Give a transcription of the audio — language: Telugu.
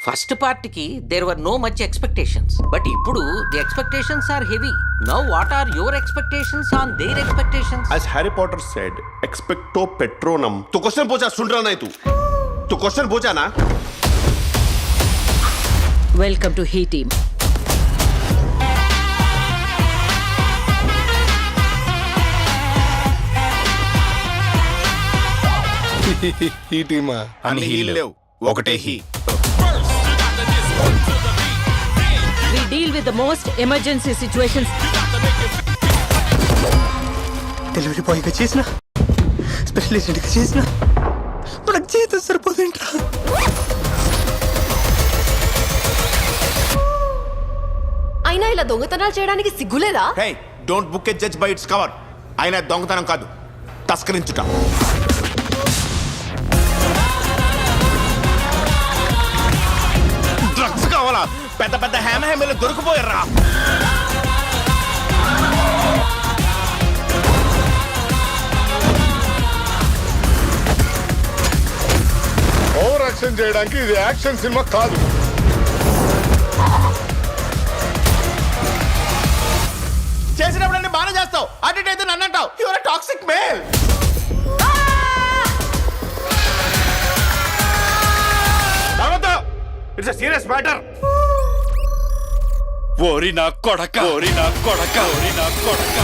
ఫస్ట్ పార్ట్ కి there were no much expectations but ఇప్పుడు the expectations are heavy. Now what are your expectations on their expectations? As Harry Potter said, expecto patronum. तू क्वेश्चन पूछा, सुन रहा नहीं तू क्वेश्चन पूछा ना. Welcome to he team. ఈ టీమా అన్ని హీల్ లేవు, ఒకటే he. We deal with the most emergency situations. Delivery బాయ్గా చేసిన స్పెషల్ ఏజెంట్గా చేసిన మనకు జీతం సరిపోతుంటా. అయినా ఇలా దొంగతనాలు చేయడానికి సిగ్గులేదా? Hey, don't book a judge by its cover. అయినా దొంగతనం కాదు, తస్కరించుట. డ్రగ్స్ కావాలా? పెద్ద పెద్ద హ్యామీలు దొరికిపోయారా? ఓవర్ యాక్షన్ చేయడానికి ఇది యాక్షన్ సినిమా కాదు. చేసినప్పుడు అన్ని బాగానే చేస్తావు, అటు ఇటు అయితే నన్ను అంటావు. Your a toxic male. It's a serious matter. ఓరి నా కొడక, ఓరి నా కొడక, ఓరి నా కొడక.